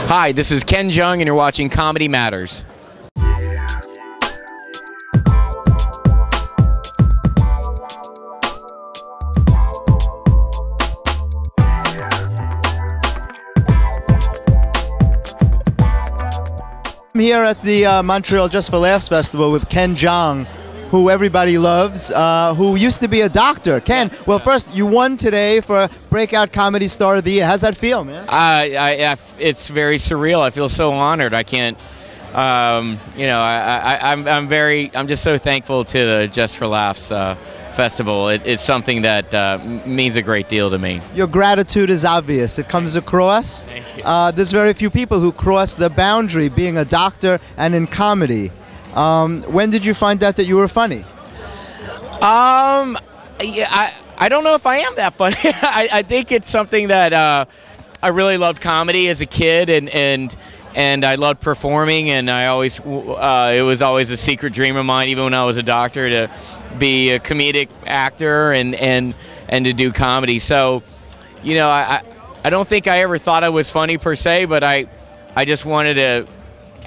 Hi, this is Ken Jeong, and you're watching Comedy Matters. I'm here at the Montreal Just for Laughs Festival with Ken Jeong, who everybody loves, who used to be a doctor. Ken, well, first, you won today for Breakout Comedy Star of the Year. How's that feel, man? It's very surreal. I feel so honored. I can't, I'm just so thankful to the Just for Laughs festival. It's something that means a great deal to me. Your gratitude is obvious. It comes across. Thank you. There's very few people who cross the boundary, being a doctor and in comedy. When did you find out that you were funny? Yeah, I don't know if I am that funny. I think it's something that I really loved comedy as a kid, and I loved performing, and I always it was always a secret dream of mine, even when I was a doctor, to be a comedic actor and to do comedy. So, you know, I don't think I ever thought I was funny per se, but I just wanted to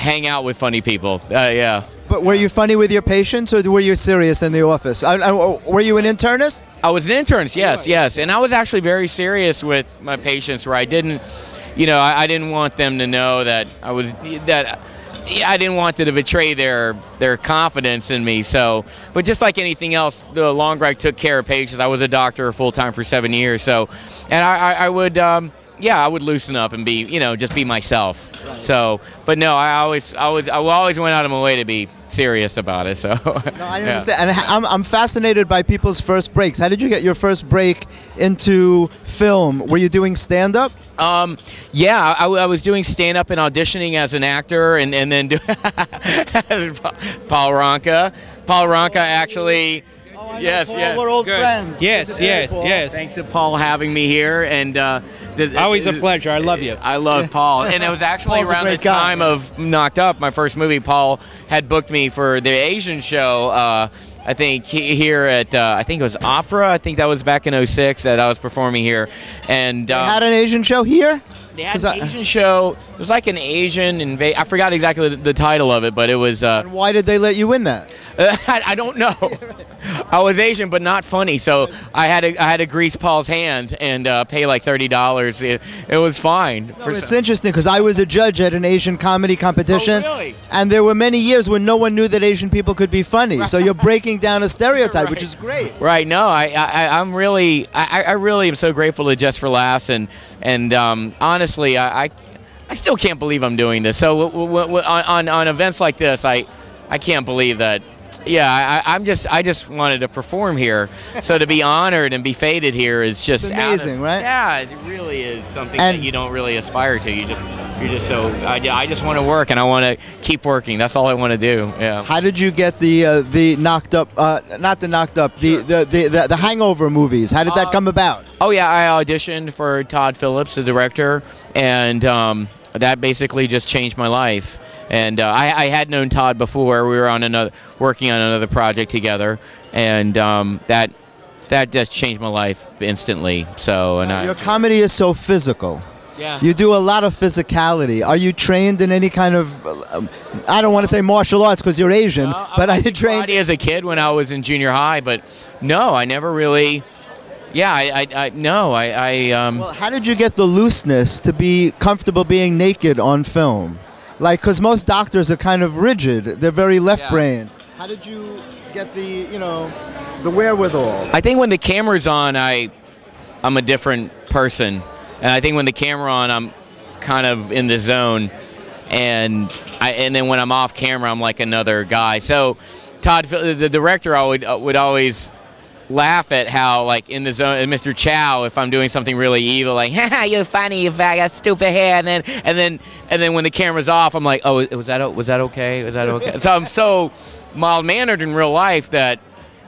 hang out with funny people. Yeah. But were you funny with your patients, or were you serious in the office? Were you an internist? I was an internist, yes. And I was actually very serious with my patients, where I didn't, I didn't want them to know that I didn't want to betray their confidence in me. So, but just like anything else, the longer I took care of patients, I was a doctor full time for 7 years. So, and I would. I would loosen up and be, just be myself. Right. So, but no, I always went out of my way to be serious about it. So, no, I understand, and I'm fascinated by people's first breaks. How did you get your first break into film? Were you doing stand-up? Yeah, I was doing stand-up and auditioning as an actor, and then Paul Ronca. Paul Ronca actually. Yes, Paul, we're old friends. Yes. Thanks to Paul having me here, and always a pleasure. I love you. I love Paul, and it was actually around the time of Knocked Up, my first movie. Paul had booked me for the Asian show. I think here at I think it was Opera. I think that was back in '06 that I was performing here, and had an Asian show here. They had an Asian show. It was like an Asian I forgot exactly the title of it, but it was. And why did they let you win that? I don't know. I was Asian, but not funny, so I had to grease Paul's hand and pay like $30. It was fine. No, it's interesting because I was a judge at an Asian comedy competition, really? And there were many years when no one knew that Asian people could be funny. So you're breaking down a stereotype, right. Which is great. Right. No, I'm really am so grateful to Just for Laughs, and honestly, I still can't believe I'm doing this. So on events like this, I can't believe that. Yeah, I just wanted to perform here. So to be honored and be feted here is just it's amazing, right? Yeah, it really is something that you don't really aspire to. You're just so. I just want to work, and I want to keep working. That's all I want to do. Yeah. How did you get the Knocked Up? Not the Knocked Up. The Hangover movies. How did that come about? Oh yeah, I auditioned for Todd Phillips, the director, and that basically just changed my life. And I had known Todd before. We were working on another project together, and that just changed my life instantly. So, your comedy is so physical. Yeah. You do a lot of physicality. Are you trained in any kind of? I don't want to say martial arts because you're Asian, but are you trained? Karate as a kid when I was in junior high, but no, I never really. Yeah, no. Well, how did you get the looseness to be comfortable being naked on film? Like, because most doctors are kind of rigid. They're very left-brained. How did you get the wherewithal? I think when the camera's on, I'm a different person. And I think when the camera on, I'm kind of in the zone. And then when I'm off camera, I'm like another guy. So Todd, the director, would always laugh at how, like, in the zone, Mr. Chow, if I'm doing something really evil, like, haha, you're funny, you got stupid hair, and then when the camera's off, I'm like, oh, was that okay? So I'm so mild-mannered in real life that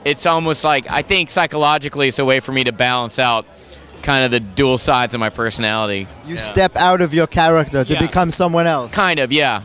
it's almost like, I think psychologically it's a way for me to balance out kind of the dual sides of my personality. You step out of your character to become someone else. Kind of, yeah,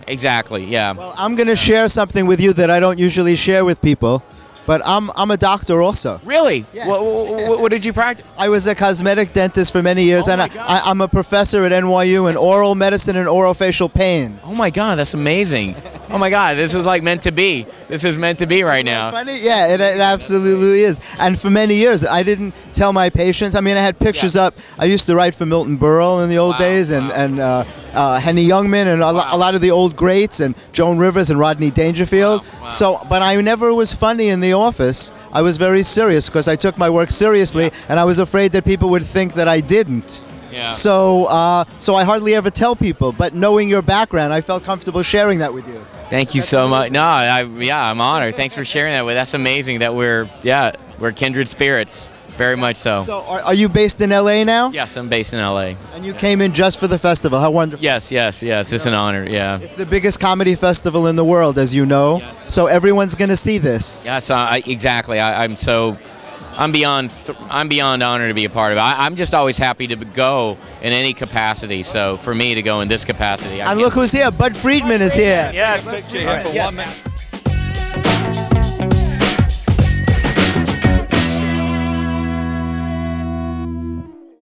exactly, yeah. Well, I'm going to share something with you that I don't usually share with people. but I'm a doctor also. Really? Yes. What did you practice? I was a cosmetic dentist for many years, Oh and my God. I'm a professor at NYU in oral medicine and orofacial pain. Oh my God, that's amazing. Oh my God, this is like meant to be. This is meant to be right now. Funny? Yeah, it absolutely is. And for many years, I didn't tell my patients. I mean, I had pictures up. I used to write for Milton Berle in the old days, and Henny Youngman, and a lot of the old greats, and Joan Rivers and Rodney Dangerfield. Wow. So, but I never was funny in the office. I was very serious because I took my work seriously, and I was afraid that people would think that I didn't. Yeah. So I hardly ever tell people. But knowing your background, I felt comfortable sharing that with you. Thank you so much. No, I'm honored. Thanks for sharing that with us. That's amazing that we're kindred spirits. Very much so. So are you based in LA now? Yes, I'm based in LA. And you came in just for the festival. How wonderful. Yes. It's an honor. Yeah. It's the biggest comedy festival in the world, as you know. Yes. So everyone's going to see this. Yes, exactly. I'm beyond honored to be a part of it. I'm just always happy to go in any capacity. So for me to go in this capacity, And look who's here. Bud Friedman is here. Yeah, picture here for 1 minute.